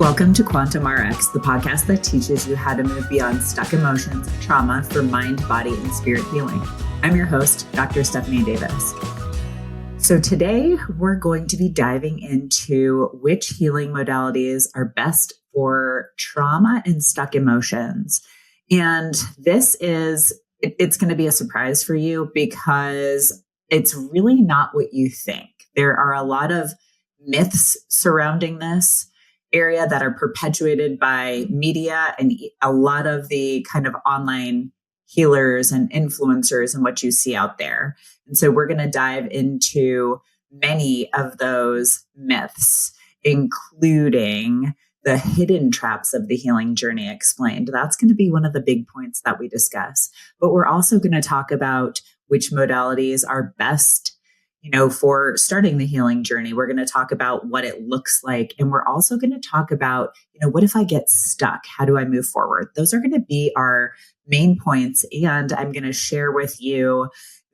Welcome to Quantum RX, the podcast that teaches you how to move beyond stuck emotions and trauma for mind, body, and spirit healing. I'm your host, Dr. Stephanie Davis. So today we're going to be diving into which healing modalities are best for trauma and stuck emotions. And it's going to be a surprise for you because it's really not what you think. There are a lot of myths surrounding this area that are perpetuated by media and a lot of the kind of online healers and influencers and what you see out there. And so we're going to dive into many of those myths, including the hidden traps of the healing journey explained. That's going to be one of the big points that we discuss. But we're also going to talk about which modalities are best for starting the healing journey. We're going to talk about what it looks like. And we're also going to talk about, what if I get stuck? How do I move forward? Those are going to be our main points. And I'm going to share with you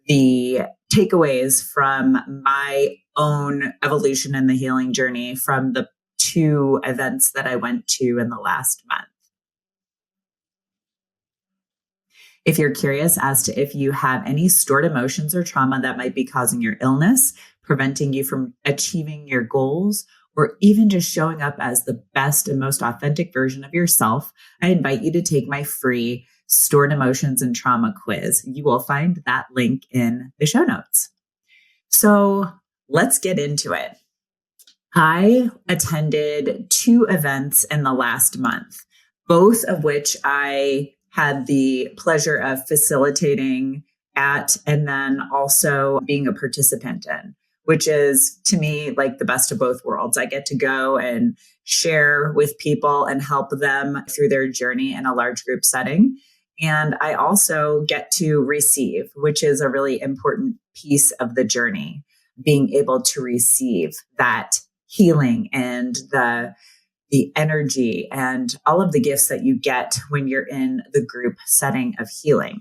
the takeaways from my own evolution in the healing journey from the 2 events that I went to in the last month. If you're curious as to if you have any stored emotions or trauma that might be causing your illness, preventing you from achieving your goals, or even just showing up as the best and most authentic version of yourself, I invite you to take my free Stored Emotions and Trauma quiz. You will find that link in the show notes. So let's get into it. I attended 2 events in the last month, both of which I had the pleasure of facilitating at, and then also being a participant in, which is to me like the best of both worlds. I get to go and share with people and help them through their journey in a large group setting. And I also get to receive, which is a really important piece of the journey, being able to receive that healing and the energy and all of the gifts that you get when you're in the group setting of healing.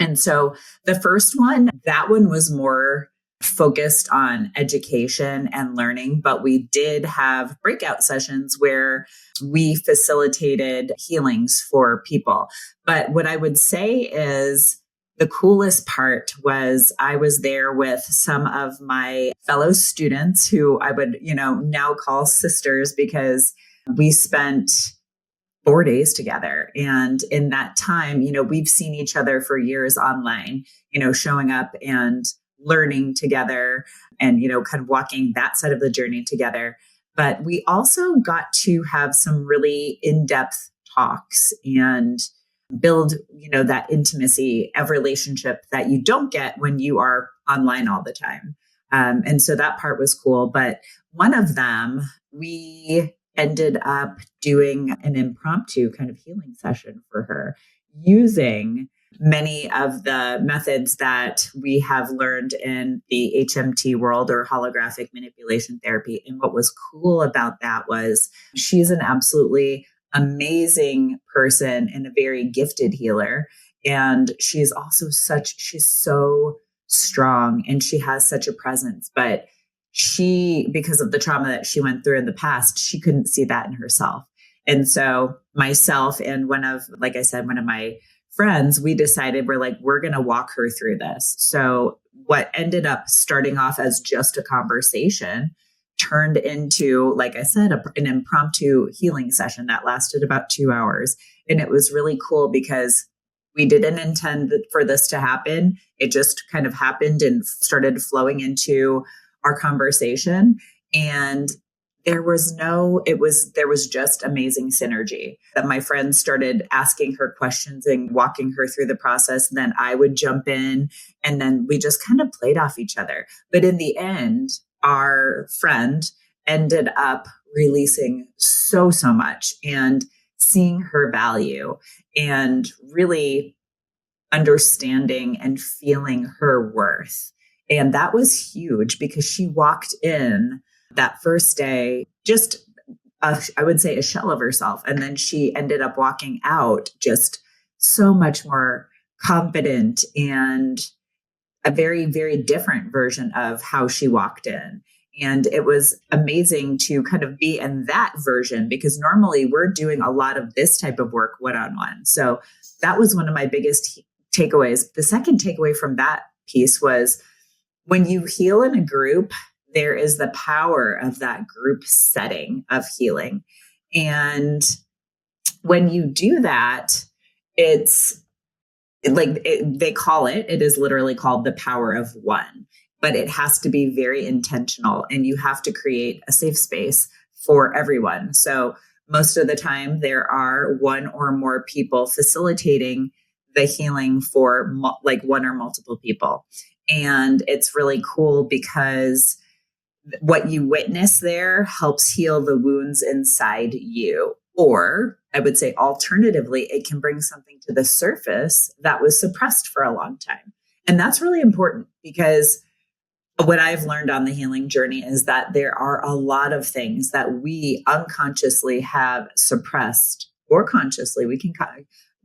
And so the first one, that one was more focused on education and learning, but we did have breakout sessions where we facilitated healings for people. But what I would say is the coolest part was I was there with some of my fellow students who I would, now call sisters, because we spent 4 days together. And in that time, we've seen each other for years online, showing up and learning together and, kind of walking that side of the journey together. But we also got to have some really in-depth talks and build, that intimacy of relationship that you don't get when you are online all the time. And so that part was cool. But one of them, we ended up doing an impromptu kind of healing session for her using many of the methods that we have learned in the HMT world, or holographic manipulation therapy. And what was cool about that was she's an absolutely amazing person and a very gifted healer. And she's so strong and she has such a presence, but because of the trauma that she went through in the past, she couldn't see that in herself. And so myself and one of my friends, we decided we're going to walk her through this. So what ended up starting off as just a conversation turned into, like I said, an impromptu healing session that lasted about 2 hours. And it was really cool because we didn't intend for this to happen. It just kind of happened and started flowing into our conversation. And there was just amazing synergy that my friends started asking her questions and walking her through the process. And then I would jump in and then we just kind of played off each other. But in the end, our friend ended up releasing so much and seeing her value and really understanding and feeling her worth. And that was huge because she walked in that first day, just, I would say, a shell of herself. And then she ended up walking out just so much more confident and a very, very different version of how she walked in. And it was amazing to kind of be in that version because normally we're doing a lot of this type of work one-on-one. So that was one of my biggest takeaways. The second takeaway from that piece was when you heal in a group, there is the power of that group setting of healing. And when you do that, it's like they call it is literally called the power of one, but it has to be very intentional and you have to create a safe space for everyone. So most of the time there are one or more people facilitating the healing for like one or multiple people. And it's really cool because what you witness there helps heal the wounds inside you. Or I would say alternatively, it can bring something to the surface that was suppressed for a long time. And that's really important because what I've learned on the healing journey is that there are a lot of things that we unconsciously have suppressed or consciously. We can,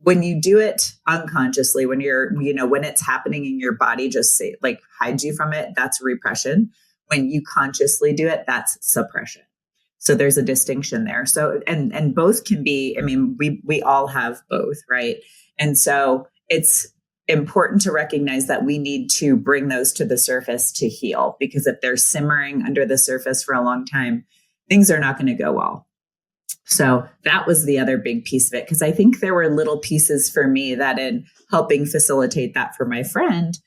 when you do it unconsciously, when you're, when it's happening in your body, just say like hide you from it. That's repression. When you consciously do it, that's suppression. So there's a distinction there. So, and both can be, we all have both, right? And so it's important to recognize that we need to bring those to the surface to heal, because if they're simmering under the surface for a long time, things are not going to go well. So that was the other big piece of it, because I think there were little pieces for me that in helping facilitate that for my friend,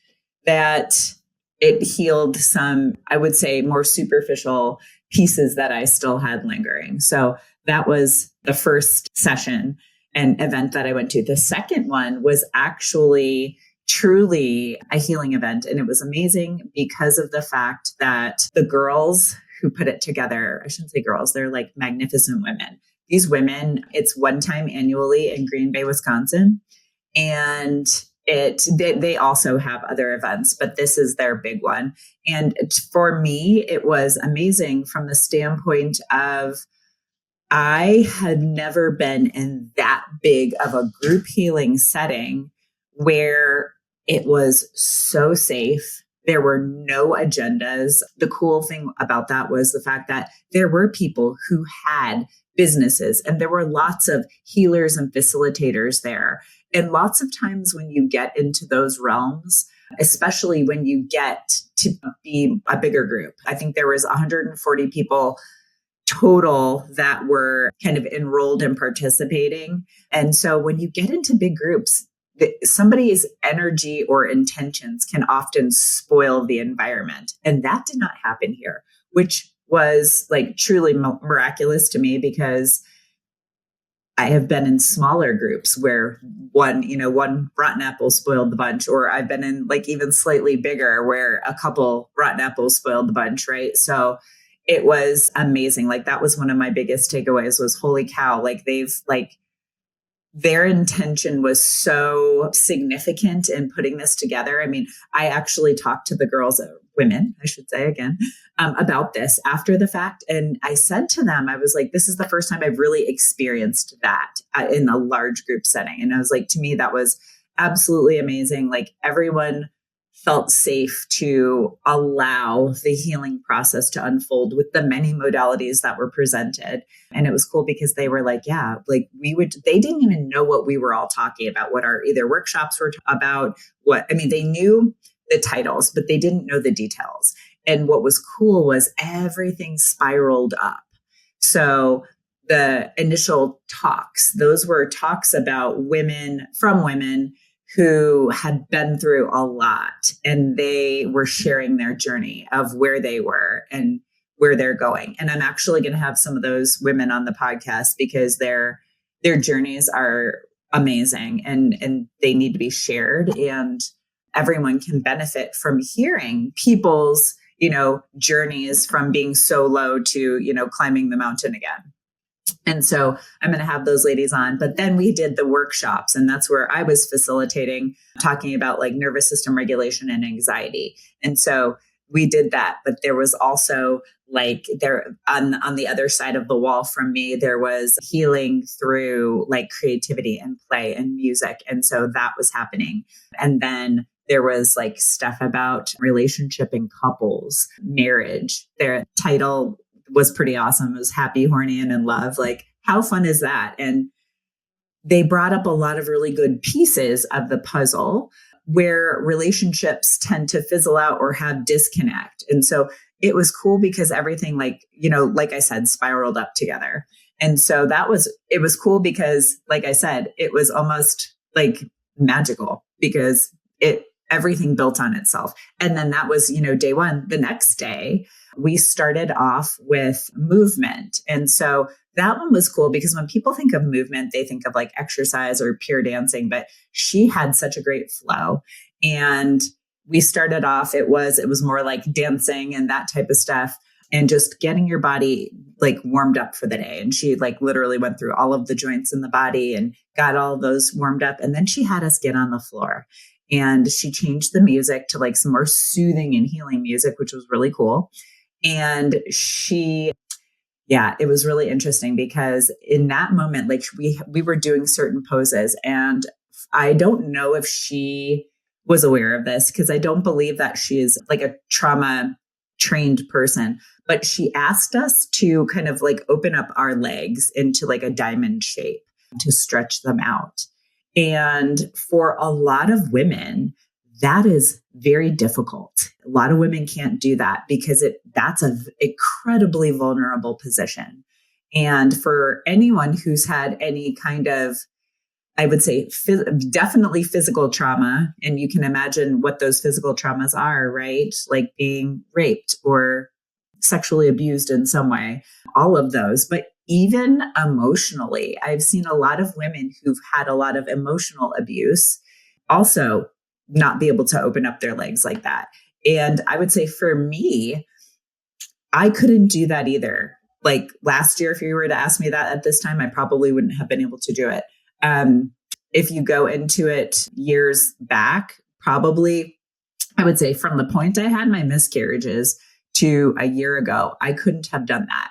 that it healed some, I would say, more superficial pieces that I still had lingering. So that was the first session and event that I went to. The second one was actually truly a healing event. And it was amazing because of the fact that the girls who put it together, I shouldn't say girls, they're like magnificent women. These women, it's one time annually in Green Bay, Wisconsin. And they also have other events, but this is their big one. And for me, it was amazing from the standpoint of I had never been in that big of a group healing setting where it was so safe. There were no agendas. The cool thing about that was the fact that there were people who had businesses and there were lots of healers and facilitators there. And lots of times when you get into those realms, especially when you get to be a bigger group, I think there was 140 people total that were kind of enrolled and participating. And so when you get into big groups, somebody's energy or intentions can often spoil the environment. And that did not happen here, which was like truly miraculous to me, because I have been in smaller groups where one rotten apple spoiled the bunch, or I've been in like even slightly bigger where a couple rotten apples spoiled the bunch, right? So it was amazing. Like that was one of my biggest takeaways was, holy cow, like their intention was so significant in putting this together. I mean, I actually talked to the girls, women, I should say again, about this after the fact. And I said to them, I was like, this is the first time I've really experienced that in a large group setting. And I was like, to me, that was absolutely amazing. Like everyone felt safe to allow the healing process to unfold with the many modalities that were presented. And it was cool because they were like, yeah, like they didn't even know what we were all talking about, what our either workshops were about, they knew the titles, but they didn't know the details. And what was cool was everything spiraled up. So the initial talks, those were talks about women who had been through a lot, and they were sharing their journey of where they were and where they're going. And I'm actually going to have some of those women on the podcast because their journeys are amazing and they need to be shared, and everyone can benefit from hearing people's, journeys from being so low to, climbing the mountain again. And so I'm going to have those ladies on. But then we did the workshops, and that's where I was facilitating, talking about like nervous system regulation and anxiety. And so we did that. But there was also like there on the other side of the wall from me, there was healing through like creativity and play and music. And so that was happening. And then There was like stuff about relationship and couples, marriage. Their title was pretty awesome. It was Happy, Horny, and in Love. Like, how fun is that? And they brought up a lot of really good pieces of the puzzle where relationships tend to fizzle out or have disconnect. And so it was cool because everything, like, like I said, spiraled up together. And so it was cool because, like I said, it was almost like magical because everything built on itself. And then that was, day one. The next day, we started off with movement. And so that one was cool because when people think of movement, they think of like exercise or pure dancing, but she had such a great flow. And we started off, it was more like dancing and that type of stuff and just getting your body like warmed up for the day. And she like literally went through all of the joints in the body and got all those warmed up. And then she had us get on the floor and she changed the music to like some more soothing and healing music, which was really cool. And it was really interesting because in that moment, like we were doing certain poses and I don't know if she was aware of this because I don't believe that she is like a trauma trained person, but she asked us to kind of like open up our legs into like a diamond shape to stretch them out. And for a lot of women, that is very difficult. A lot of women can't do that because that's an incredibly vulnerable position. And for anyone who's had any kind of, I would say, definitely physical trauma, and you can imagine what those physical traumas are, right? Like being raped or sexually abused in some way, all of those. But even emotionally, I've seen a lot of women who've had a lot of emotional abuse also not be able to open up their legs like that. And I would say for me, I couldn't do that either. Like last year, if you were to ask me that at this time, I probably wouldn't have been able to do it. If you go into it years back, probably, I would say from the point I had my miscarriages to a year ago, I couldn't have done that.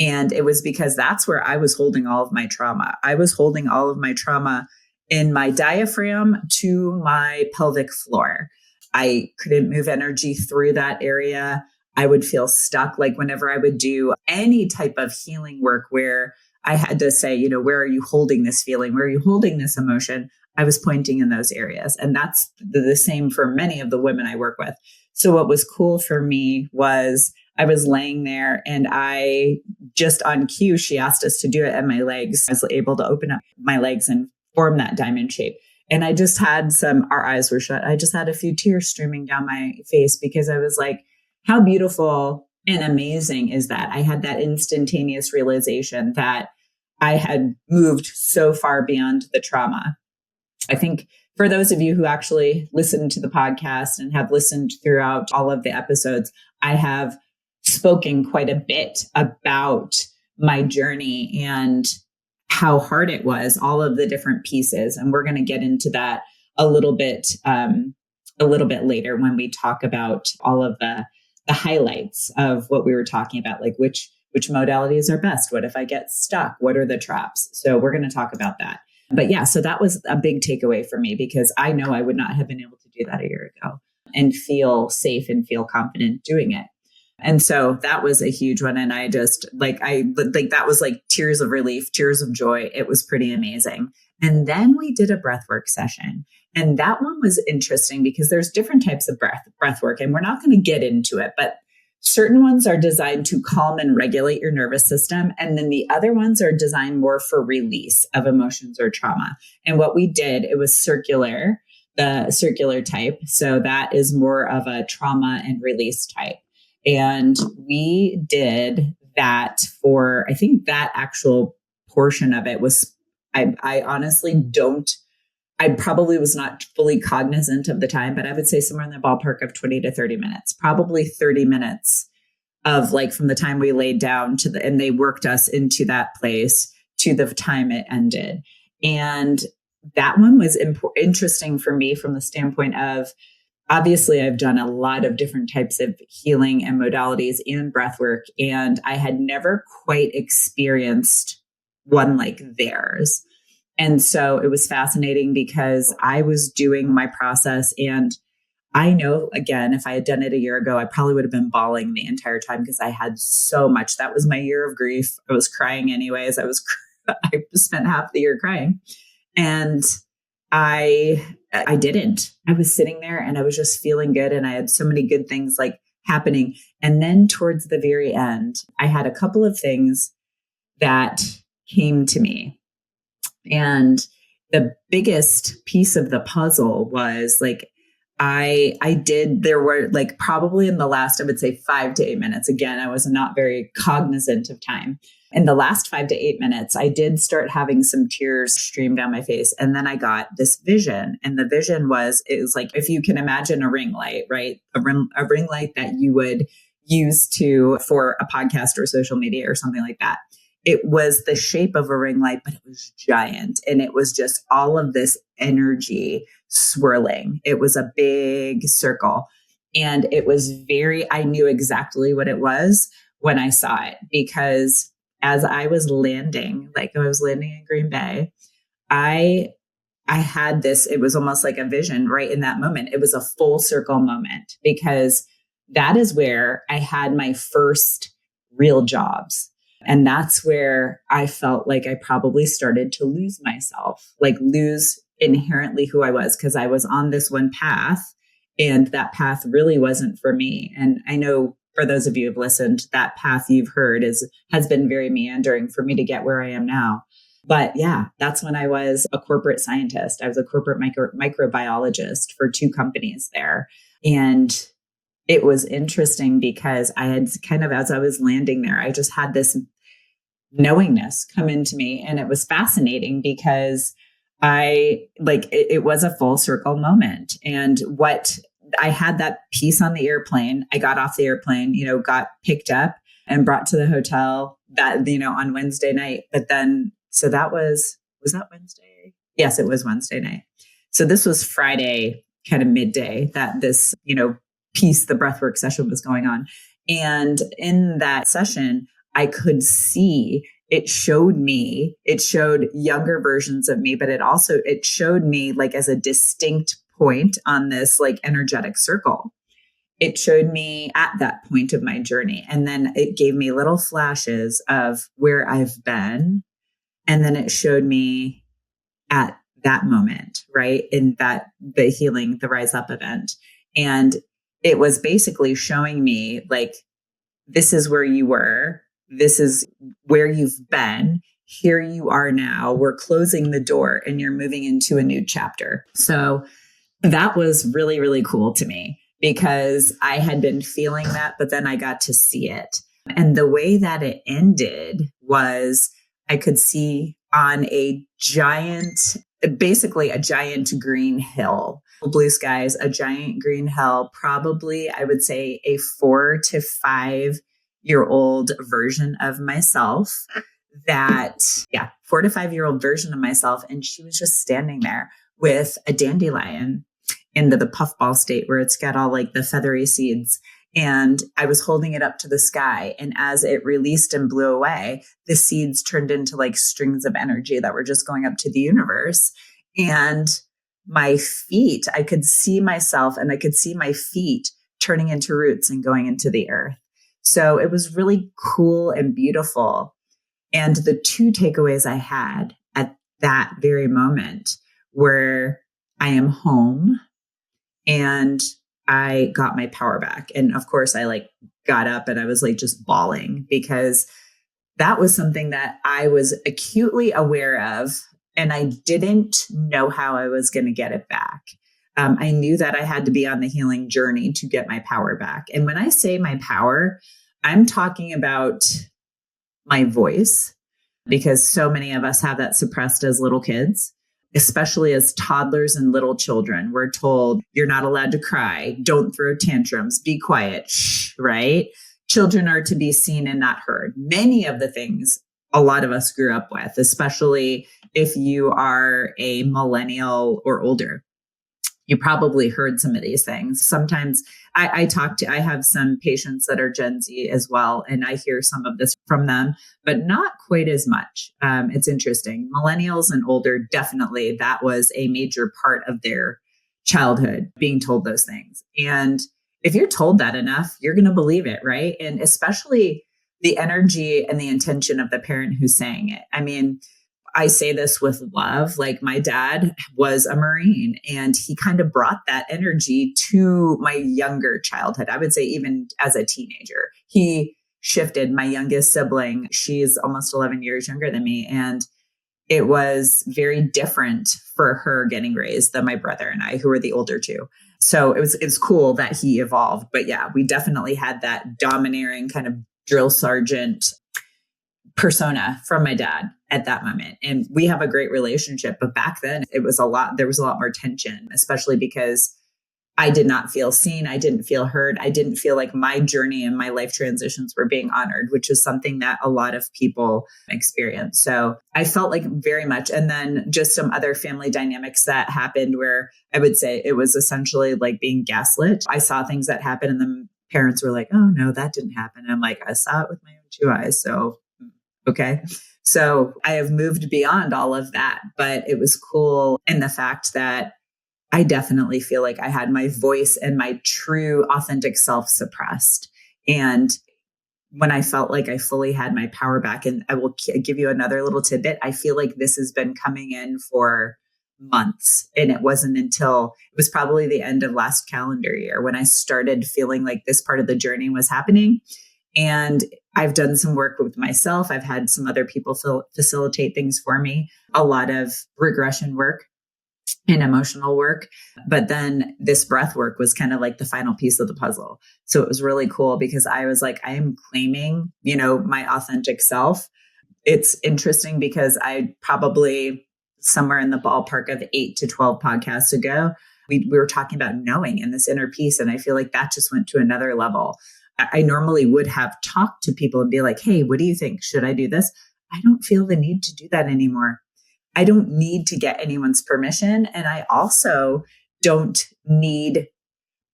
And it was because that's where I was holding all of my trauma. I was holding all of my trauma in my diaphragm to my pelvic floor. I couldn't move energy through that area. I would feel stuck. Like whenever I would do any type of healing work where I had to say, where are you holding this feeling? Where are you holding this emotion? I was pointing in those areas. And that's the same for many of the women I work with. So what was cool for me was I was laying there and I just on cue, she asked us to do it and my legs. I was able to open up my legs and form that diamond shape. And I just had our eyes were shut. I just had a few tears streaming down my face because I was like, how beautiful and amazing is that? I had that instantaneous realization that I had moved so far beyond the trauma. I think for those of you who actually listen to the podcast and have listened throughout all of the episodes, I have spoken quite a bit about my journey and how hard it was, all of the different pieces. And we're going to get into that a little bit later when we talk about all of the highlights of what we were talking about, like which modalities are best. What if I get stuck? What are the traps? So we're going to talk about that. But yeah, so that was a big takeaway for me because I know I would not have been able to do that a year ago and feel safe and feel confident doing it. And so that was a huge one. And I just that was like tears of relief, tears of joy. It was pretty amazing. And then we did a breathwork session. And that one was interesting because there's different types of breath work, and we're not going to get into it, but certain ones are designed to calm and regulate your nervous system. And then the other ones are designed more for release of emotions or trauma. And what we did, it was the circular type. So that is more of a trauma and release type. And we did that for, I think that actual portion of it was, I honestly I probably was not fully cognizant of the time, but I would say somewhere in the ballpark of 20 to 30 minutes, probably 30 minutes of like from the time we laid down and they worked us into that place to the time it ended. And that one was interesting for me from the standpoint of, obviously I've done a lot of different types of healing and modalities and breath work, and I had never quite experienced one like theirs. And so it was fascinating because I was doing my process and I know, again, if I had done it a year ago, I probably would have been bawling the entire time because I had so much. That was my year of grief. I was crying anyways. I spent half the year crying. And I didn't. I was sitting there and I was just feeling good. And I had so many good things like happening. And then towards the very end, I had a couple of things that came to me. And the biggest piece of the puzzle was like, there were like probably in the last, I would say 5 to 8 minutes. Again, I was not very cognizant of time. In the last 5 to 8 minutes, I did start having some tears stream down my face. And then I got this vision. And the vision it was like, if you can imagine a ring light, right? A ring light that you would use for a podcast or social media or something like that. It was the shape of a ring light, but it was giant. And it was just all of this energy swirling. It was a big circle. And it was I knew exactly what it was when I saw it, because as I was landing, like I was landing in Green Bay, I had this, it was almost like a vision right in that moment. It was a full circle moment because that is where I had my first real jobs. And that's where I felt like I probably started to lose myself, like lose inherently who I was, because I was on this one path and that path really wasn't for me. And I know for those of you who've listened, that path you've heard has been very meandering for me to get where I am now. But yeah, that's when I was a corporate scientist. I was a corporate microbiologist for 2 companies there. And it was interesting because I had kind of, as I was landing there, I just had this knowingness come into me. And it was fascinating because it was a full circle moment. And I had that piece on the airplane. I got off the airplane, got picked up and brought to the hotel that, on Wednesday night. But then, so was that Wednesday? Yes, it was Wednesday night. So this was Friday, kind of midday that this, piece, the breathwork session was going on. And in that session, I could see, it showed younger versions of me, but it showed me like as a distinct point on this like energetic circle. It showed me at that point of my journey. And then it gave me little flashes of where I've been. And then it showed me at that moment, right? In the healing, the rise up event. And it was basically showing me like, this is where you were. This is where you've been. Here you are now. We're closing the door and you're moving into a new chapter. So that was really, really cool to me because I had been feeling that, but then I got to see it. And the way that it ended was I could see on basically a giant green hill, blue skies, a giant green hill, probably I would say a 4 to 5 year old version of myself 4 to 5 year old version of myself. And she was just standing there with a dandelion into the puffball state where it's got all like the feathery seeds. And I was holding it up to the sky. And as it released and blew away, the seeds turned into like strings of energy that were just going up to the universe. And my feet, I could see myself and I could see my feet turning into roots and going into the earth. So it was really cool and beautiful. And the 2 takeaways I had at that very moment were I am home and I got my power back. And of course I like got up and I was like just bawling because that was something that I was acutely aware of. And I didn't know how I was going to get it back. I knew that I had to be on the healing journey to get my power back. And when I say my power, I'm talking about my voice, because so many of us have that suppressed as little kids, especially as toddlers and little children. We're told you're not allowed to cry, don't throw tantrums, be quiet, shh, right? Children are to be seen and not heard. Many of the things a lot of us grew up with, especially if you are a millennial or older. You probably heard some of these things. Sometimes I have some patients that are Gen Z as well, and I hear some of this from them, but not quite as much. It's interesting. Millennials and older, definitely that was a major part of their childhood being told those things. And if you're told that enough, you're going to believe it, right? And especially the energy and the intention of the parent who's saying it. I mean, I say this with love. Like, my dad was a Marine, and he kind of brought that energy to my younger childhood. I would say even as a teenager, he shifted. My youngest sibling, she's almost 11 years younger than me. And it was very different for her getting raised than my brother and I, who were the older two. So it was cool that he evolved. But yeah, we definitely had that domineering kind of drill sergeant persona from my dad at that moment. And we have a great relationship. But back then there was a lot more tension, especially because I did not feel seen. I didn't feel heard. I didn't feel like my journey and my life transitions were being honored, which is something that a lot of people experience. So I felt like very much. And then just some other family dynamics that happened where I would say it was essentially like being gaslit. I saw things that happened and the parents were like, oh no, that didn't happen. And I'm like, I saw it with my own two eyes. So, okay. So I have moved beyond all of that, but it was cool in the fact that I definitely feel like I had my voice and my true authentic self suppressed. And when I felt like I fully had my power back, and I will give you another little tidbit, I feel like this has been coming in for months. And it wasn't until it was probably the end of last calendar year when I started feeling like this part of the journey was happening. And I've done some work with myself. I've had some other people facilitate things for me, a lot of regression work and emotional work. But then this breath work was kind of like the final piece of the puzzle. So it was really cool because I was like, I am claiming, my authentic self. It's interesting because I probably somewhere in the ballpark of 8 to 12 podcasts ago, we were talking about knowing and this inner peace. And I feel like that just went to another level. I normally would have talked to people and be like, hey, what do you think? Should I do this? I don't feel the need to do that anymore. I don't need to get anyone's permission. And I also don't need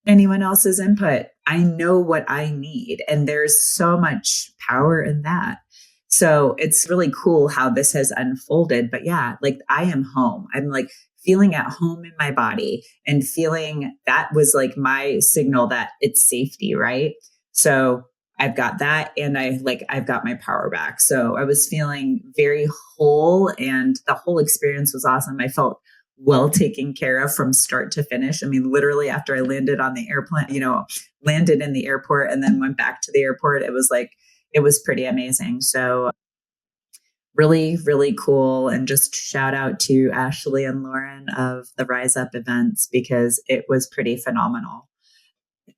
anyone else's input. I know what I need. And there's so much power in that. So it's really cool how this has unfolded. But yeah, like I am home. I'm like feeling at home in my body and feeling that was like my signal that it's safety, right? So I've got that and I've got my power back. So I was feeling very whole and the whole experience was awesome. I felt well taken care of from start to finish. I mean, literally after I landed on the airplane, landed in the airport and then went back to the airport, it was pretty amazing. So really, really cool. And just shout out to Ashley and Lauren of the Rise Up events because it was pretty phenomenal.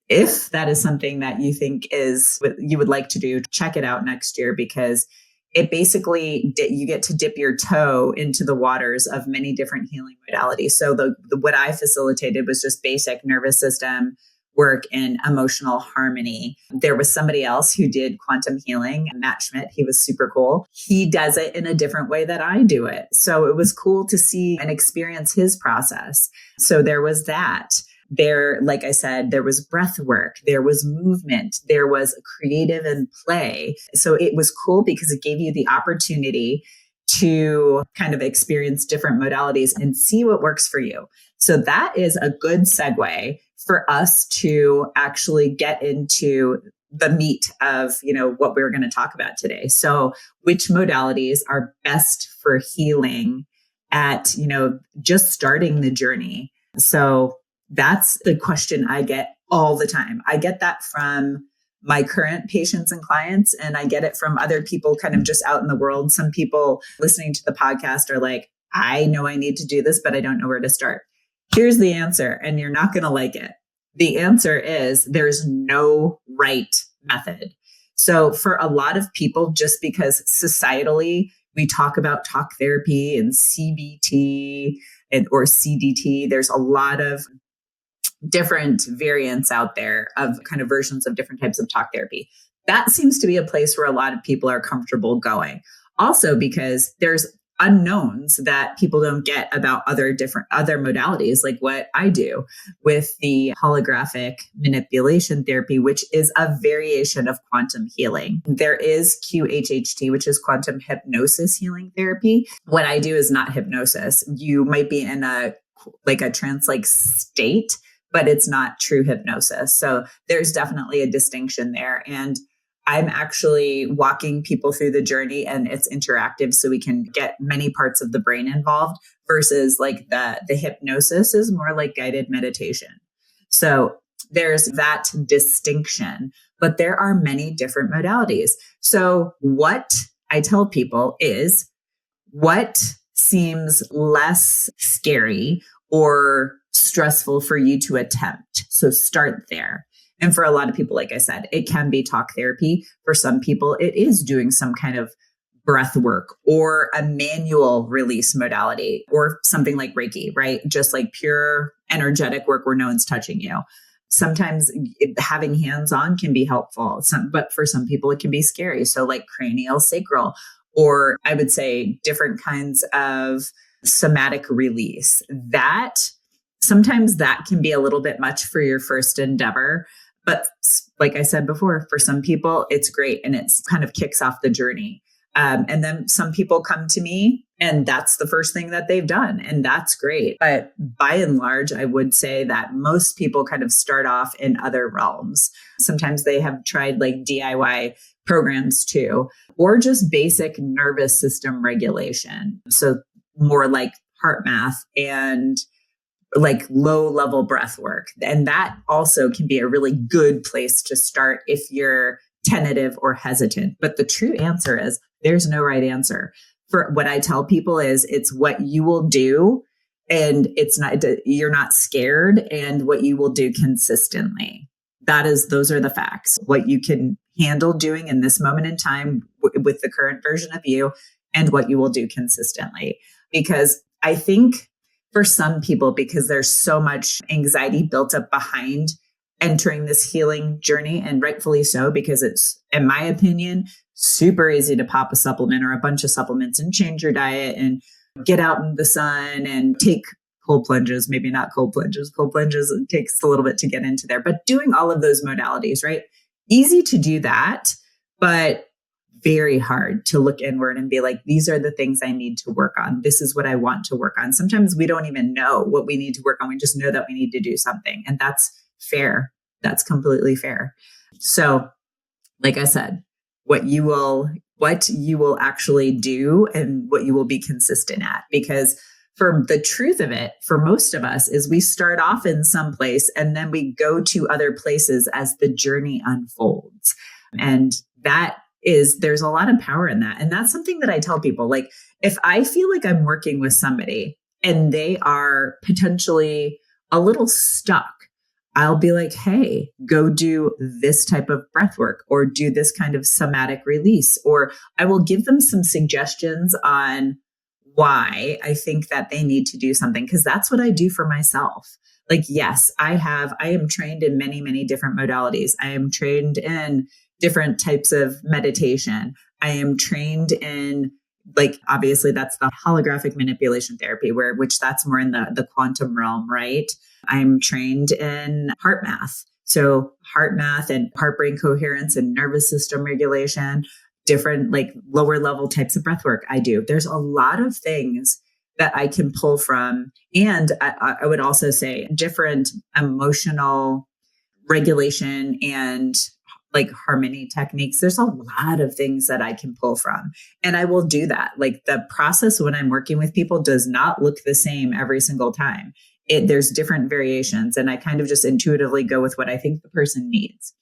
If that is something that you think you would like to do, check it out next year because it basically, you get to dip your toe into the waters of many different healing modalities. So what I facilitated was just basic nervous system work and emotional harmony. There was somebody else who did quantum healing, Matt Schmidt. He was super cool. He does it in a different way that I do it. So it was cool to see and experience his process. So there was that. There, like I said, there was breath work, there was movement, there was creative and play. So it was cool because it gave you the opportunity to kind of experience different modalities and see what works for you. So that is a good segue for us to actually get into the meat of, what we're going to talk about today. So which modalities are best for healing at, just starting the journey? So that's the question I get all the time. I get that from my current patients and clients, and I get it from other people kind of just out in the world. Some people listening to the podcast are like, I know I need to do this, but I don't know where to start. Here's the answer, and you're not going to like it. The answer is there's no right method. So for a lot of people, just because societally we talk about talk therapy and CBT or CDT, there's a lot of different variants out there of kind of versions of different types of talk therapy. That seems to be a place where a lot of people are comfortable going. Also because there's unknowns that people don't get about other modalities, like what I do with the holographic manipulation therapy, which is a variation of quantum healing. There is QHHT, which is quantum hypnosis healing therapy. What I do is not hypnosis. You might be in a like a trance-like state, but it's not true hypnosis. So there's definitely a distinction there. And I'm actually walking people through the journey, and it's interactive, so we can get many parts of the brain involved, versus like the hypnosis is more like guided meditation. So there's that distinction, but there are many different modalities. So what I tell people is, what seems less scary or stressful for you to attempt? So start there. And for a lot of people, like I said, it can be talk therapy. For some people, it is doing some kind of breath work or a manual release modality or something like Reiki, right? Just like pure energetic work where no one's touching you. Sometimes having hands-on can be helpful, but for some people, it can be scary. So like cranial sacral, or I would say different kinds of somatic release. That sometimes that can be a little bit much for your first endeavor. But like I said before, for some people, it's great and it's kind of kicks off the journey. And then some people come to me and that's the first thing that they've done. And that's great. But by and large, I would say that most people kind of start off in other realms. Sometimes they have tried like DIY programs too, or just basic nervous system regulation. So more like heart math and like low level breath work. And that also can be a really good place to start if you're tentative or hesitant. But the true answer is there's no right answer. For what I tell people is it's what you will do, and it's not, you're not scared, and what you will do consistently. Those are the facts. What you can handle doing in this moment in time with the current version of you, and what you will do consistently. Because I think for some people, because there's so much anxiety built up behind entering this healing journey, and rightfully so, because it's, in my opinion, super easy to pop a supplement or a bunch of supplements and change your diet and get out in the sun and take cold plunges, maybe not cold plunges. Cold plunges, it takes a little bit to get into there, but doing all of those modalities, right? Easy to do that, but very hard to look inward and be like, these are the things I need to work on. This is what I want to work on. Sometimes we don't even know what we need to work on. We just know that we need to do something. And that's fair. That's completely fair. So like I said, what you will actually do and what you will be consistent at, because for the truth of it, for most of us, is we start off in some place and then we go to other places as the journey unfolds. And there's a lot of power in that. And that's something that I tell people, like, if I feel like I'm working with somebody and they are potentially a little stuck, I'll be like, hey, go do this type of breath work or do this kind of somatic release. Or I will give them some suggestions on why I think that they need to do something, because that's what I do for myself. Like, yes, I am trained in many, many different modalities. I am trained in different types of meditation. I am trained in, like, obviously that's the holographic manipulation therapy, which that's more in the quantum realm, right? I'm trained in heart math. So heart math and heart brain coherence and nervous system regulation, different like lower level types of breath work I do. There's a lot of things that I can pull from. And I would also say different emotional regulation and like harmony techniques. There's a lot of things that I can pull from. And I will do that. Like, the process when I'm working with people does not look the same every single time. There's different variations. And I kind of just intuitively go with what I think the person needs.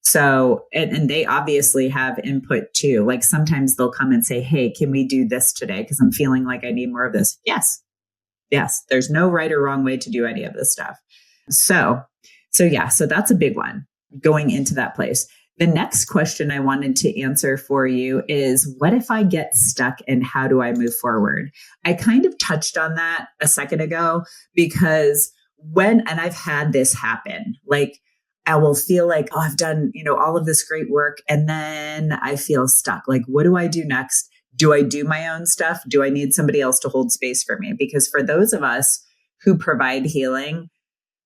So, and they obviously have input too. Like, sometimes they'll come and say, hey, can we do this today? Because I'm feeling like I need more of this. Yes. There's no right or wrong way to do any of this stuff. So that's a big one, going into that place. The next question I wanted to answer for you is, what if I get stuck and how do I move forward? I kind of touched on that a second ago, because and I've had this happen, like, I will feel like, oh, I've done, all of this great work, and then I feel stuck. Like, what do I do next? Do I do my own stuff? Do I need somebody else to hold space for me? Because for those of us who provide healing,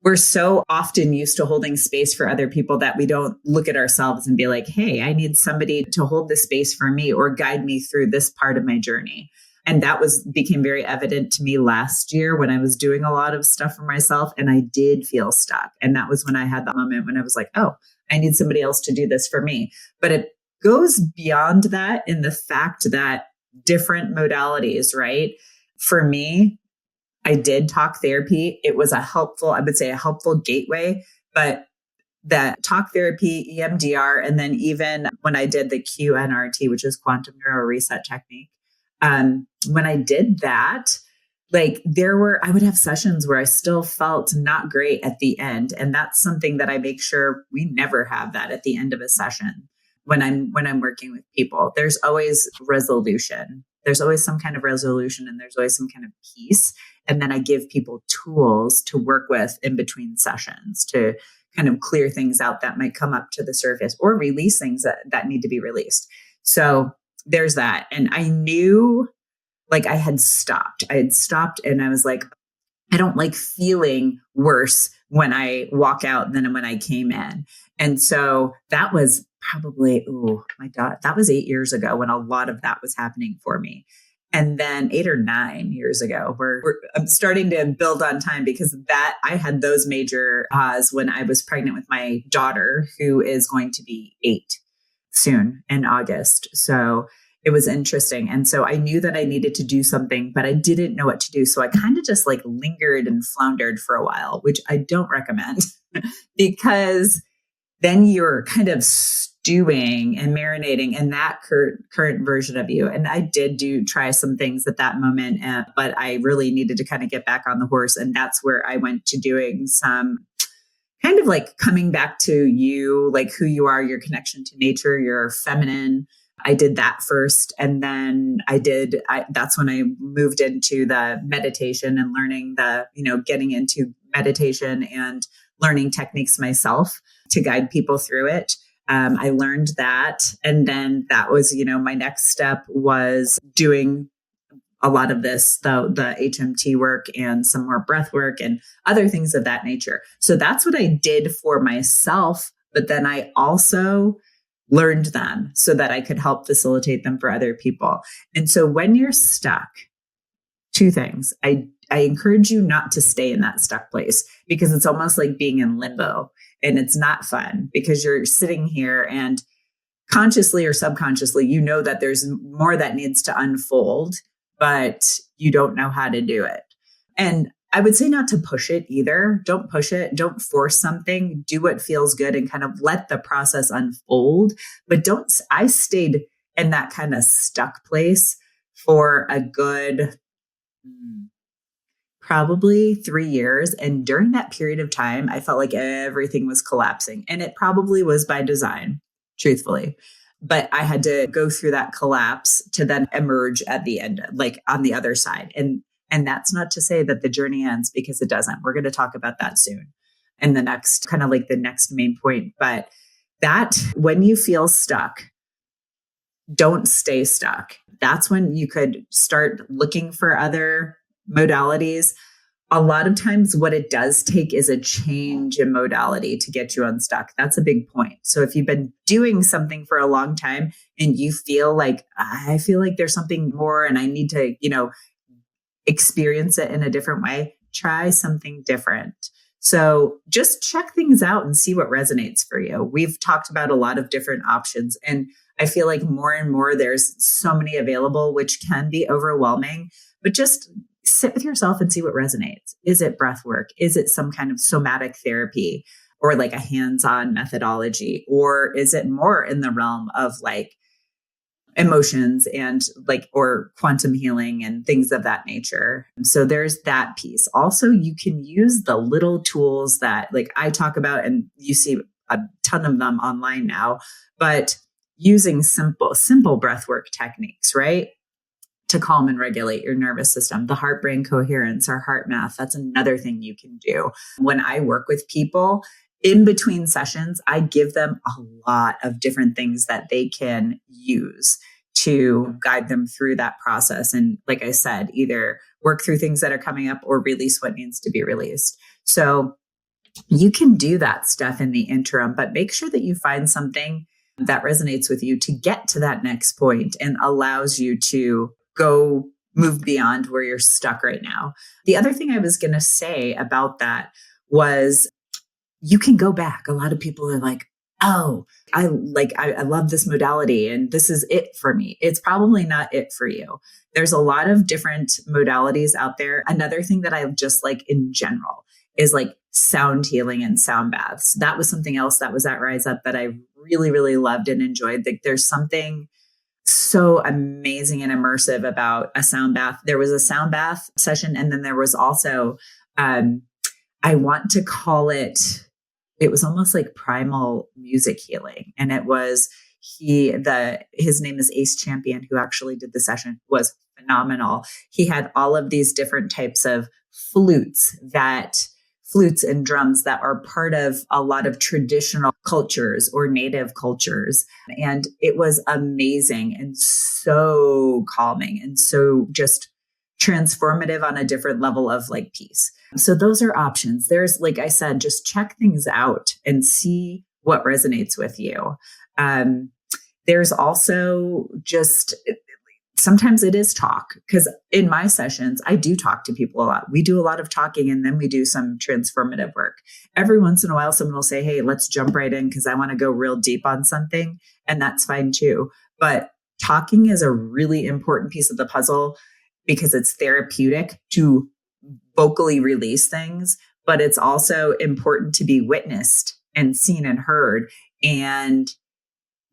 we're so often used to holding space for other people that we don't look at ourselves and be like, hey, I need somebody to hold this space for me or guide me through this part of my journey. And that became very evident to me last year when I was doing a lot of stuff for myself and I did feel stuck. And that was when I had the moment when I was like, oh, I need somebody else to do this for me. But it goes beyond that in the fact that different modalities, right? For me, I did talk therapy. It was I would say a helpful gateway, but that talk therapy, EMDR, and then even when I did the QNRT, which is quantum neuro reset technique, when I did that, like I would have sessions where I still felt not great at the end. And that's something that I make sure we never have that at the end of a session. When I'm working with people, there's always resolution. There's always some kind of resolution and there's always some kind of peace. And then I give people tools to work with in between sessions to kind of clear things out that might come up to the surface or release things that need to be released. So there's that. And I knew like I had stopped and I was like, I don't like feeling worse when I walk out than when I came in. And so that was probably, oh my God, that was 8 years ago when a lot of that was happening for me. And then 8 or 9 years ago, I'm starting to build on time because I had those major when I was pregnant with my daughter, who is going to be 8 soon in August. So it was interesting. And so I knew that I needed to do something, but I didn't know what to do. So I kind of just like lingered and floundered for a while, which I don't recommend because then you're kind of stewing and marinating in that current version of you. And I did try some things at that moment, but I really needed to kind of get back on the horse. And that's where I went to doing some kind of like coming back to you, like who you are, your connection to nature, your feminine. I did that first. And then that's when I moved into the meditation and learning getting into meditation and learning techniques myself to guide people through it. I learned that. And then that was, my next step was doing a lot of the HMT work and some more breath work and other things of that nature. So that's what I did for myself. But then I also learned them so that I could help facilitate them for other people. And so when you're stuck, 2 things. I encourage you not to stay in that stuck place because it's almost like being in limbo and it's not fun because you're sitting here and consciously or subconsciously, you know that there's more that needs to unfold, but you don't know how to do it. And I would say not to push it either. Don't push it. Don't force something. Do what feels good and kind of let the process unfold. But I stayed in that kind of stuck place for a good probably 3 years. And during that period of time, I felt like everything was collapsing. And it probably was by design, truthfully. But I had to go through that collapse to then emerge at the end, like on the other side. And that's not to say that the journey ends because it doesn't. We're going to talk about that soon in the next kind of like the next main point. But that when you feel stuck, don't stay stuck. That's when you could start looking for other modalities. A lot of times what it does take is a change in modality to get you unstuck. That's a big point. So if you've been doing something for a long time and you feel like, I feel like there's something more and I need to, experience it in a different way, try something different. So just check things out and see what resonates for you. We've talked about a lot of different options, and I feel like more and more there's so many available, which can be overwhelming, but just sit with yourself and see what resonates. Is it breath work? Is it some kind of somatic therapy or like a hands-on methodology? Or is it more in the realm of like emotions and or quantum healing and things of that nature? So there's that piece. Also, you can use the little tools that like I talk about, and you see a ton of them online now, but using simple breathwork techniques, right? To calm and regulate your nervous system, the heart-brain coherence or heart math. That's another thing you can do. When I work with people in between sessions, I give them a lot of different things that they can use to guide them through that process. And like I said, either work through things that are coming up or release what needs to be released. So you can do that stuff in the interim, but make sure that you find something that resonates with you to get to that next point and allows you to go move beyond where you're stuck right now. The other thing I was going to say about that was you can go back. A lot of people are like, oh, I love this modality and this is it for me. It's probably not it for you. There's a lot of different modalities out there. Another thing that I just like in general is like sound healing and sound baths. That was something else that was at Rise Up that I really, really loved and enjoyed. Like there's something so amazing and immersive about a sound bath. There was a sound bath session. And then there was also, I want to call it was almost like primal music healing. And it was his name is Ace Champion, who actually did the session, was phenomenal. He had all of these different types of flutes and drums that are part of a lot of traditional cultures or native cultures. And it was amazing and so calming and so just transformative on a different level of like peace. So those are options. There's, like I said, just check things out and see what resonates with you. There's also just, sometimes it is talk, because in my sessions, I do talk to people a lot. We do a lot of talking and then we do some transformative work. Every once in a while, someone will say, hey, let's jump right in because I want to go real deep on something. And that's fine too. But talking is a really important piece of the puzzle because it's therapeutic to vocally release things, but it's also important to be witnessed and seen and heard and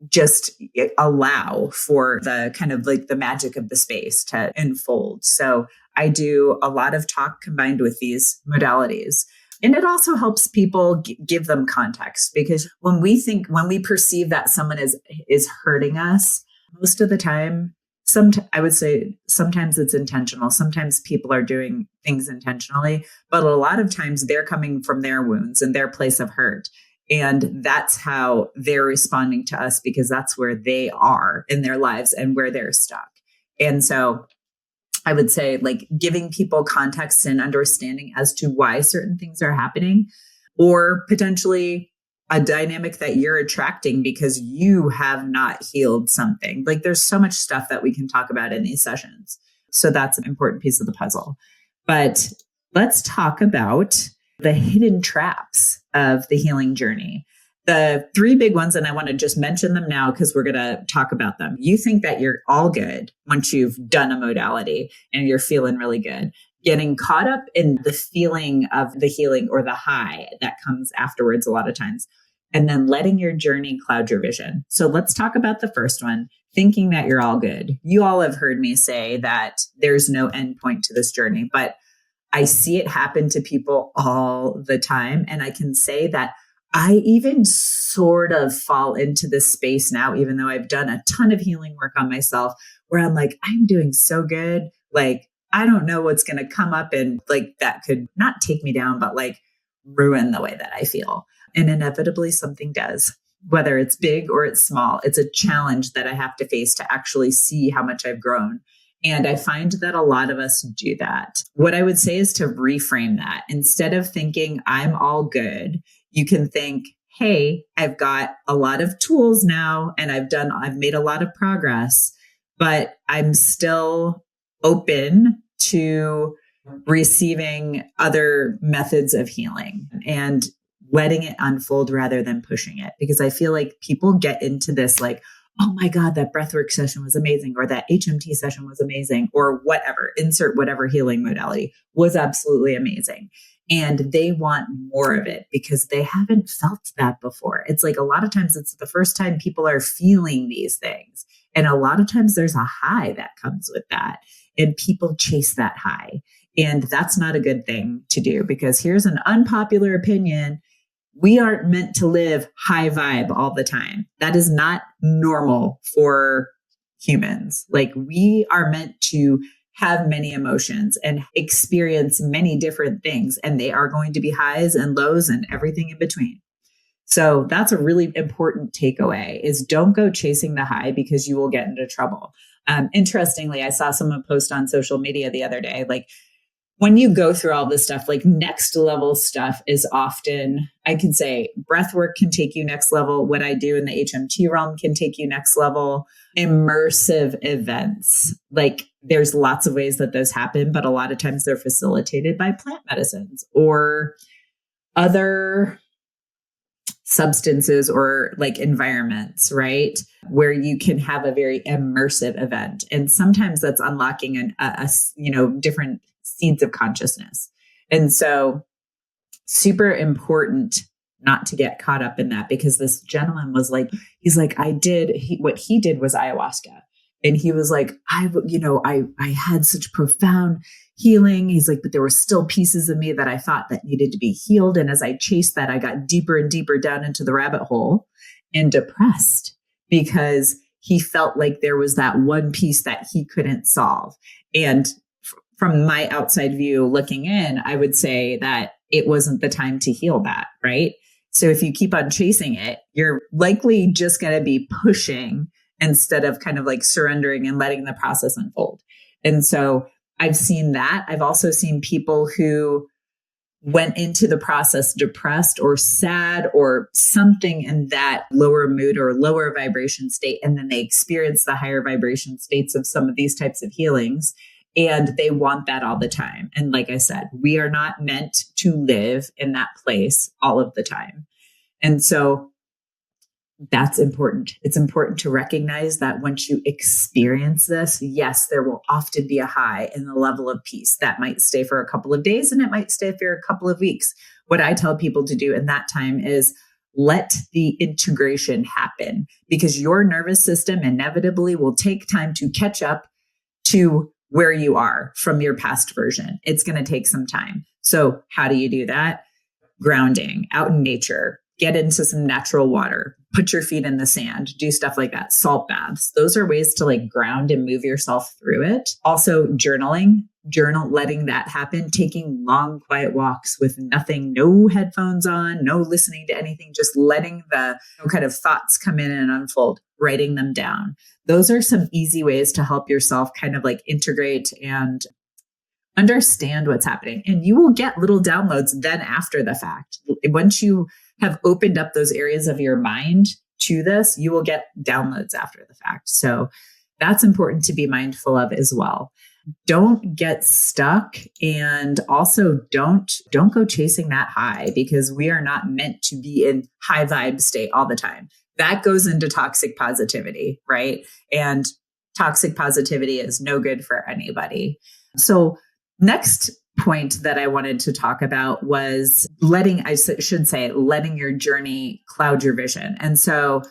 just allow for the kind of like the magic of the space to unfold. So I do a lot of talk combined with these modalities. And it also helps people give them context, because when we perceive that someone is hurting us, most of the time, I would say sometimes it's intentional. Sometimes people are doing things intentionally, but a lot of times they're coming from their wounds and their place of hurt. And that's how they're responding to us, because that's where they are in their lives and where they're stuck. And so I would say like giving people context and understanding as to why certain things are happening, or potentially a dynamic that you're attracting because you have not healed something. Like there's so much stuff that we can talk about in these sessions. So that's an important piece of the puzzle. But let's talk about the hidden traps of the healing journey. The three big ones, and I want to just mention them now because we're going to talk about them. You think that you're all good once you've done a modality and you're feeling really good. Getting caught up in the feeling of the healing or the high that comes afterwards a lot of times, and then letting your journey cloud your vision. So let's talk about the first one, thinking that you're all good. You all have heard me say that there's no end point to this journey, but I see it happen to people all the time. And I can say that I even sort of fall into this space now, even though I've done a ton of healing work on myself, where I'm like, I'm doing so good. Like, I don't know what's going to come up and like that could not take me down, but like ruin the way that I feel. And inevitably something does, whether it's big or it's small. It's a challenge that I have to face to actually see how much I've grown. And I find that a lot of us do that. What I would say is to reframe that. Instead of thinking I'm all good, you can think, hey, I've got a lot of tools now and I've made a lot of progress, but I'm still open to receiving other methods of healing and letting it unfold rather than pushing it. Because I feel like people get into this like, oh my God, that breathwork session was amazing, or that HMT session was amazing, or whatever, insert whatever healing modality was absolutely amazing. And they want more of it because they haven't felt that before. It's like a lot of times it's the first time people are feeling these things. And a lot of times there's a high that comes with that. And people chase that high. And that's not a good thing to do, because here's an unpopular opinion. We aren't meant to live high vibe all the time. That is not normal for humans. Like, we are meant to have many emotions and experience many different things. And they are going to be highs and lows and everything in between. So that's a really important takeaway, is don't go chasing the high, because you will get into trouble. Interestingly, I saw someone post on social media the other day, like, when you go through all this stuff, like next level stuff is often, I can say breathwork can take you next level. What I do in the HMT realm can take you next level. Immersive events, like there's lots of ways that those happen, but a lot of times they're facilitated by plant medicines or other substances or like environments, right? Where you can have a very immersive event. And sometimes that's unlocking different seeds of consciousness. And so super important not to get caught up in that, because this gentleman was like, he's like, what he did was ayahuasca. And he was like, I had such profound healing. He's like, but there were still pieces of me that I thought that needed to be healed. And as I chased that, I got deeper and deeper down into the rabbit hole and depressed because he felt like there was that one piece that he couldn't solve. And from my outside view looking in, I would say that it wasn't the time to heal that, right? So if you keep on chasing it, you're likely just going to be pushing instead of kind of like surrendering and letting the process unfold. And so I've seen that. I've also seen people who went into the process depressed or sad or something in that lower mood or lower vibration state. And then they experience the higher vibration states of some of these types of healings. And they want that all the time. And like I said, we are not meant to live in that place all of the time. And so that's important. It's important to recognize that once you experience this, yes, there will often be a high in the level of peace that might stay for a couple of days and it might stay for a couple of weeks. What I tell people to do in that time is let the integration happen, because your nervous system inevitably will take time to catch up to where you are from your past version. It's going to take some time. So how do you do that? Grounding, out in nature, get into some natural water, put your feet in the sand, do stuff like that. Salt baths. Those are ways to like ground and move yourself through it. Also letting that happen, taking long, quiet walks with nothing, no headphones on, no listening to anything, just letting the kind of thoughts come in and unfold, writing them down. Those are some easy ways to help yourself kind of like integrate and understand what's happening. And you will get little downloads then after the fact. Once you have opened up those areas of your mind to this, you will get downloads after the fact. So that's important to be mindful of as well. Don't get stuck, and also don't go chasing that high, because we are not meant to be in high vibe state all the time. That goes into toxic positivity, right? And toxic positivity is no good for anybody. So next point that I wanted to talk about was letting your journey cloud your vision. And so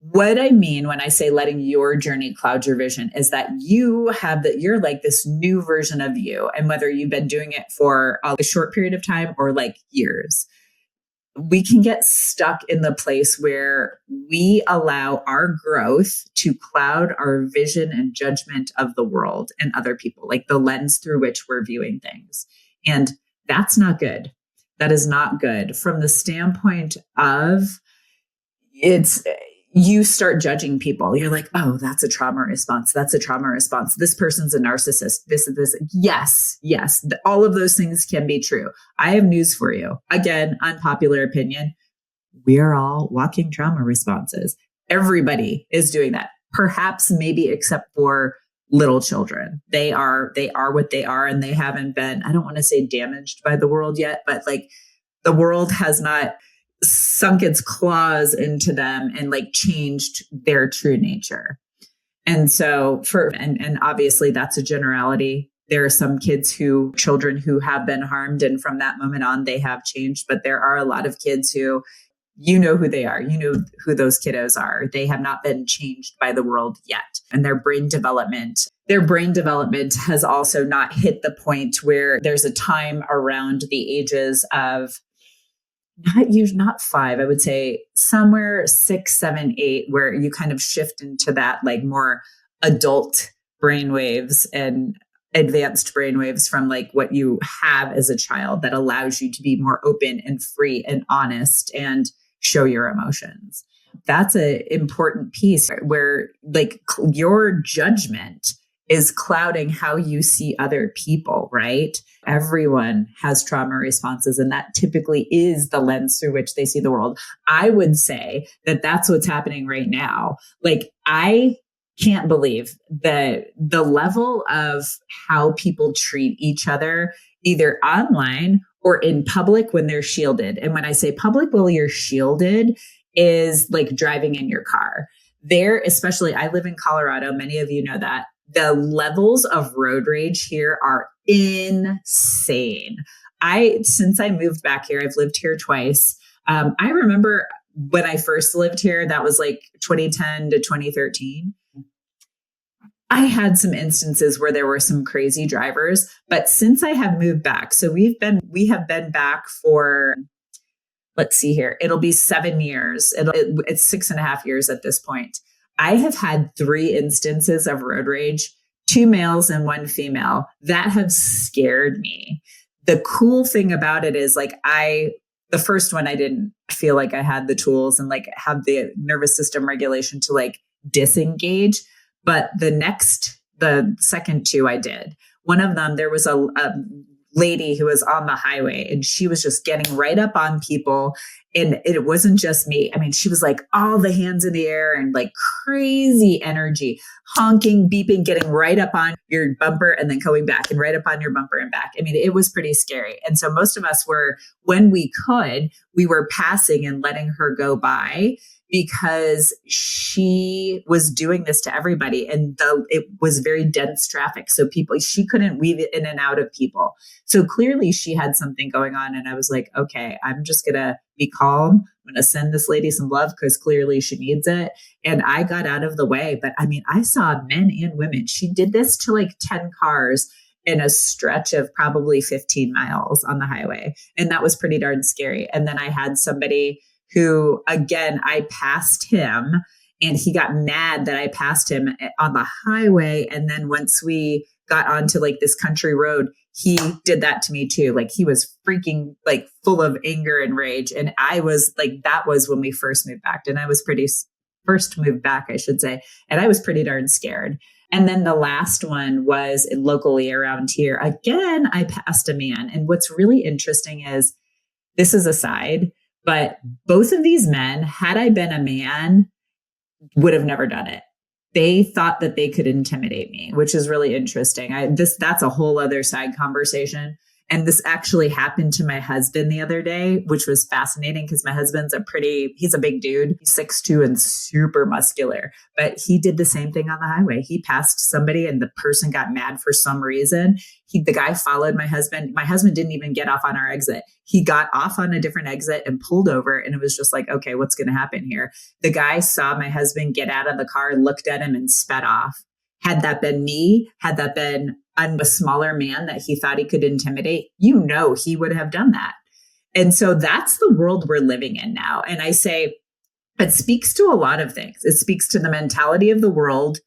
what I mean when I say letting your journey cloud your vision is that you're like this new version of you. And whether you've been doing it for a short period of time or like years, we can get stuck in the place where we allow our growth to cloud our vision and judgment of the world and other people, like the lens through which we're viewing things. And that's not good. That is not good from the standpoint of you start judging people. You're like, oh, that's a trauma response. That's a trauma response. This person's a narcissist. This. Yes. All of those things can be true. I have news for you. Again, unpopular opinion. We are all walking trauma responses. Everybody is doing that. Perhaps maybe except for little children. They are what they are, and they haven't been, I don't want to say damaged by the world yet, but like the world has not sunk its claws into them and like changed their true nature. And so and obviously that's a generality. There are some children who have been harmed, and from that moment on, they have changed. But there are a lot of kids who, you know who they are. You know who those kiddos are. They have not been changed by the world yet. And their brain development has also not hit the point where there's a time around the ages of not 5, I would say somewhere 6, 7, 8, where you kind of shift into that like more adult brainwaves and advanced brainwaves from like what you have as a child that allows you to be more open and free and honest and show your emotions. That's an important piece where like your judgment is clouding how you see other people, right? Everyone has trauma responses, and that typically is the lens through which they see the world. I would say that that's what's happening right now. Like, I can't believe the level of how people treat each other, either online or in public when they're shielded. And when I say public, well, you're shielded is like driving in your car. There, especially, I live in Colorado. Many of you know that. The levels of road rage here are insane. Since I moved back here, I've lived here twice. I remember when I first lived here, that was like 2010 to 2013. I had some instances where there were some crazy drivers, but since I have moved back, so we have been back for, let's see here, it'll be 7 years. It's 6.5 years at this point. I have had 3 instances of road rage, 2 males and 1 female, that have scared me. The cool thing about it is like the first one, I didn't feel like I had the tools and like have the nervous system regulation to like disengage. But the second 2 I did. One of them, there was a lady who was on the highway and she was just getting right up on people. And it wasn't just me. I mean, she was like all the hands in the air and like crazy energy, honking, beeping, getting right up on your bumper and then going back and right up on your bumper and back. I mean, it was pretty scary. And so most of us were, when we were passing and letting her go by because she was doing this to everybody. And it was very dense traffic. So she couldn't weave it in and out of people. So clearly she had something going on. And I was like, okay, I'm just going to be calm. I'm going to send this lady some love because clearly she needs it. And I got out of the way. But I mean, I saw men and women. She did this to like 10 cars in a stretch of probably 15 miles on the highway. And that was pretty darn scary. And then I had somebody who, again, I passed him and he got mad that I passed him on the highway. And then once we got onto like this country road, he did that to me too. Like he was freaking like full of anger and rage. And I was like, that was when we first moved back. And I was first moved back, I should say. And I was pretty darn scared. And then the last one was locally around here. Again, I passed a man. And what's really interesting is, this is a side, but both of these men, had I been a man, would have never done it. They thought that they could intimidate me, which is really interesting. That's a whole other side conversation. And this actually happened to my husband the other day, which was fascinating because my husband's he's a big dude. He's 6'2" and super muscular, but he did the same thing on the highway. He passed somebody and the person got mad for some reason. The guy followed my husband. My husband didn't even get off on our exit. He got off on a different exit and pulled over. And it was just like, okay, what's going to happen here? The guy saw my husband get out of the car, looked at him and sped off. Had that been me, had that been a smaller man that he thought he could intimidate, he would have done that. And so that's the world we're living in now. And I say, it speaks to a lot of things. It speaks to the mentality of the world,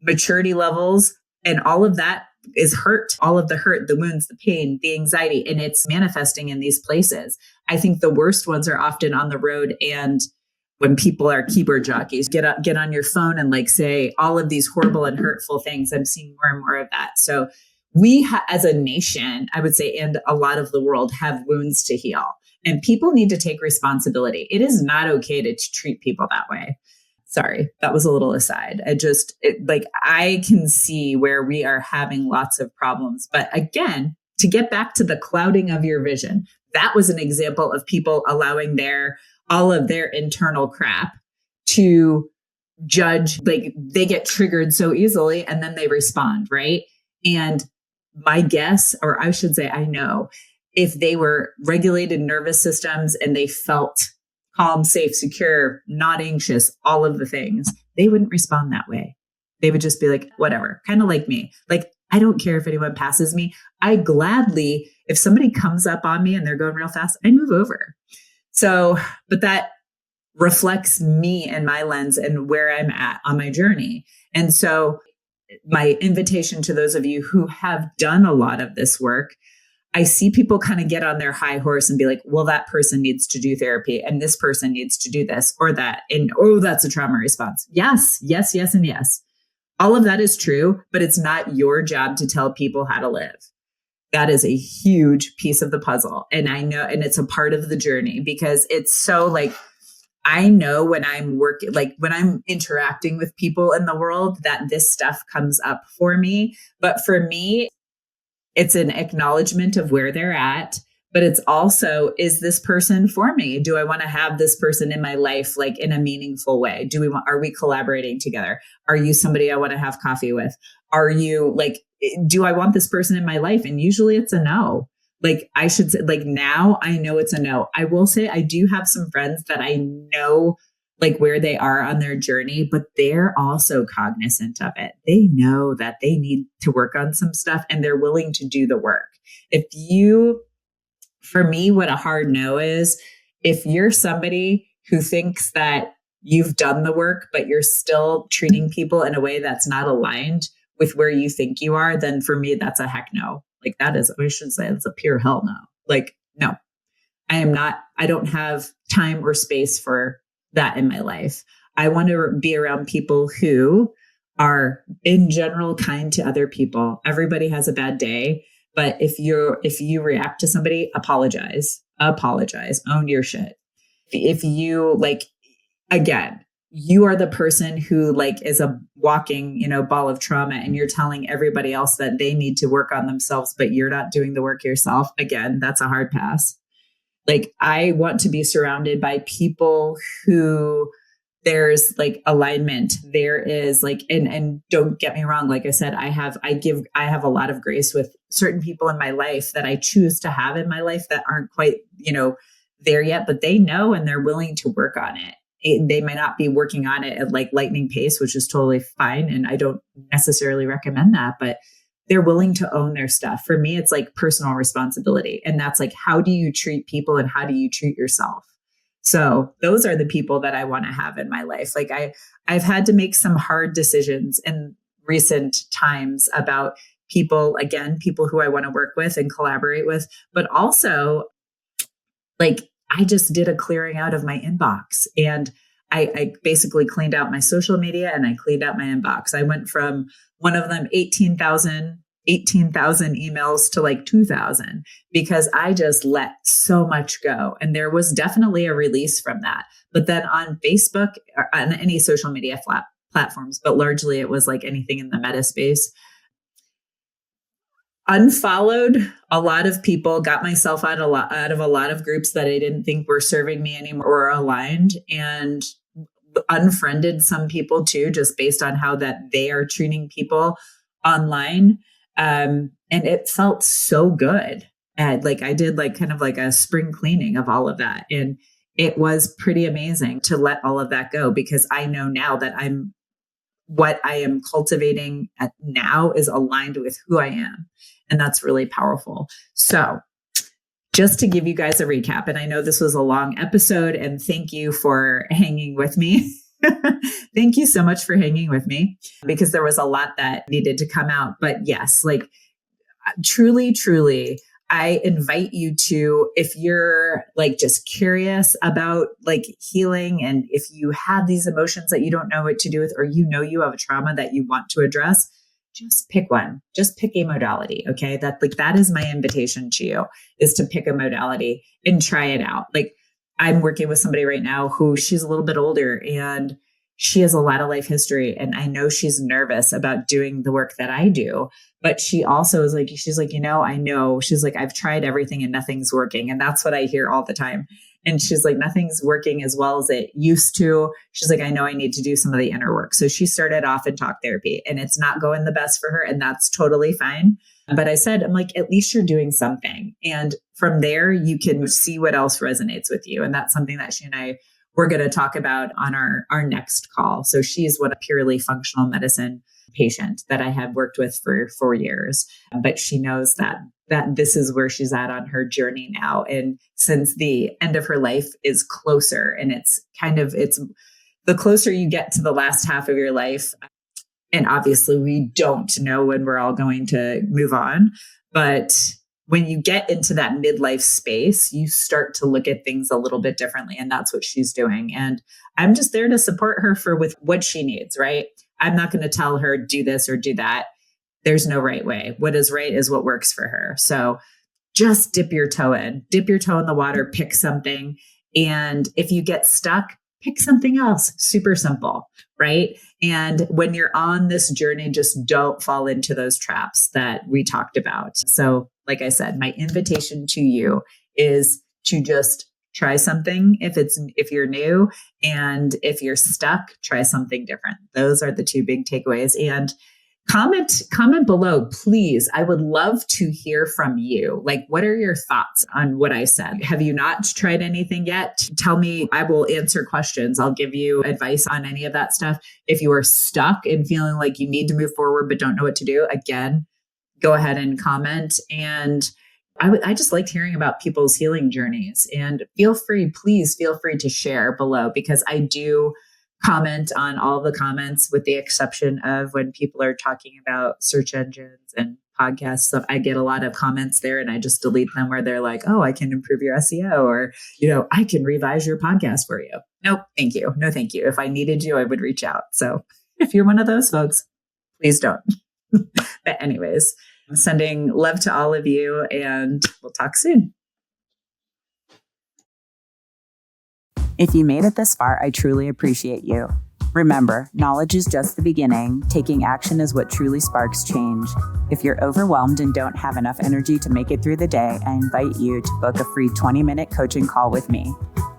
maturity levels, and all of that is hurt, all of the hurt, the wounds, the pain, the anxiety, and it's manifesting in these places. I think the worst ones are often on the road and when people are keyboard jockeys, get on your phone and like say all of these horrible and hurtful things. I'm seeing more and more of that. So we as a nation, I would say, and a lot of the world have wounds to heal, and people need to take responsibility. It is not okay to treat people that way. Sorry, that was a little aside. I can see where we are having lots of problems. But again, to get back to the clouding of your vision, that was an example of people allowing all of their internal crap to judge. Like they get triggered so easily and then they respond, right? And my guess, or I should say, I know, if they were regulated nervous systems and they felt calm, safe, secure, not anxious, all of the things, they wouldn't respond that way. They would just be like, whatever, kind of like me. Like, I don't care if anyone passes me. I gladly, if somebody comes up on me and they're going real fast, I move over. So, but that reflects me and my lens and where I'm at on my journey. And so my invitation to those of you who have done a lot of this work, I see people kind of get on their high horse and be like, well, that person needs to do therapy and this person needs to do this or that. And, oh, that's a trauma response. Yes, yes, yes, and yes. All of that is true, but it's not your job to tell people how to live. that is a huge piece of the puzzle. And I know, and it's a part of the journey because it's so like, I know when I'm working, like when I'm interacting with people in the world, that this stuff comes up for me. But for me, it's an acknowledgement of where they're at, but it's also, is this person for me? Do I want to have this person in my life, like in a meaningful way? Are we collaborating together? Are you somebody I want to have coffee with? Are you like, do I want this person in my life? And usually it's a no. Like I should say, like now I know it's a no. I will say I do have some friends that I know like where they are on their journey, but they're also cognizant of it. They know that they need to work on some stuff and they're willing to do the work. For me, what a hard no is, if you're somebody who thinks that you've done the work, but you're still treating people in a way that's not aligned with where you think you are, then for me, that's a heck no. Like that is, I should say it's a pure hell no. Like, no, I don't have time or space for that in my life. I want to be around people who are in general kind to other people. Everybody has a bad day, but if you react to somebody, apologize, own your shit. If you like, again, you are the person who like is a walking, ball of trauma and you're telling everybody else that they need to work on themselves, but you're not doing the work yourself. Again, that's a hard pass. Like I want to be surrounded by people who there's like alignment. There is like, and don't get me wrong. Like I said, I have a lot of grace with certain people in my life that I choose to have in my life that aren't quite, there yet, but they know, and they're willing to work on it. They might not be working on it at like lightning pace, which is totally fine. And I don't necessarily recommend that, but they're willing to own their stuff. For me, it's like personal responsibility. And that's like, how do you treat people and how do you treat yourself? So those are the people that I want to have in my life. Like I've had to make some hard decisions in recent times about people who I want to work with and collaborate with, but also like I just did a clearing out of my inbox and I basically cleaned out my social media and I cleaned out my inbox. I went from one of them 18,000 emails to like 2,000 because I just let so much go. And there was definitely a release from that. But then on Facebook or on any social media platforms, but largely it was like anything in the meta space, unfollowed a lot of people, got myself out of a lot of groups that I didn't think were serving me anymore or aligned, and unfriended some people too, just based on how that they are treating people online. And it felt so good. And like I did like kind of like a spring cleaning of all of that. And it was pretty amazing to let all of that go because I know now that what I am cultivating at now is aligned with who I am. And that's really powerful. So just to give you guys a recap, and I know this was a long episode, and thank you for hanging with me. Thank you so much for hanging with me because there was a lot that needed to come out. But yes, like truly, I invite you to, if you're like just curious about like healing, and if you have these emotions that you don't know what to do with, or you have a trauma that you want to address, just pick one. Just pick a modality. Okay. That is my invitation to you, is to pick a modality and try it out. Like I'm working with somebody right now who she's a little bit older and she has a lot of life history. And I know she's nervous about doing the work that I do, but she also is like, she's like, I know, she's like, I've tried everything and nothing's working. And that's what I hear all the time. And she's like, nothing's working as well as it used to. She's like, I know I need to do some of the inner work. So she started off in talk therapy and it's not going the best for her. And that's totally fine. But I said, I'm like, at least you're doing something. And from there, you can see what else resonates with you. And that's something that she and I we're going to talk about on our next call. So she's a purely functional medicine patient that I had worked with for 4 years, but she knows that this is where she's at on her journey now. And since the end of her life is closer, and it's the closer you get to the last half of your life. And obviously we don't know when we're all going to move on, but when you get into that midlife space, you start to look at things a little bit differently. And that's what she's doing. And I'm just there to support her with what she needs, right? I'm not going to tell her do this or do that. there's no right way. What is right is what works for her. So just dip your toe in the water, pick something. And if you get stuck, pick something else. Super simple, right? And when you're on this journey, just don't fall into those traps that we talked about. So like I said, my invitation to you is to just try something if you're new, and if you're stuck, try something different. Those are the two big takeaways. And comment below, please. I would love to hear from you. Like, what are your thoughts on what I said? Have you not tried anything yet? Tell me. I will answer questions. I'll give you advice on any of that stuff. If you are stuck and feeling like you need to move forward but don't know what to do, again, go ahead and comment. And I just liked hearing about people's healing journeys, and please feel free to share below, because I do comment on all the comments with the exception of when people are talking about search engines and podcasts. So I get a lot of comments there and I just delete them where they're like, oh, I can improve your SEO, or, I can revise your podcast for you. Nope. Thank you. No, thank you. If I needed you, I would reach out. So if you're one of those folks, please don't. But anyways, I'm sending love to all of you, and we'll talk soon. If you made it this far, I truly appreciate you. Remember, knowledge is just the beginning. Taking action is what truly sparks change. If you're overwhelmed and don't have enough energy to make it through the day, I invite you to book a free 20-minute coaching call with me.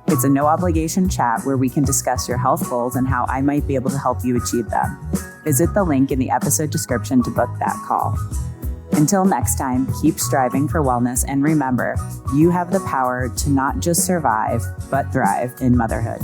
It's a no-obligation chat where we can discuss your health goals and how I might be able to help you achieve them. Visit the link in the episode description to book that call. Until next time, keep striving for wellness, and remember, you have the power to not just survive, but thrive in motherhood.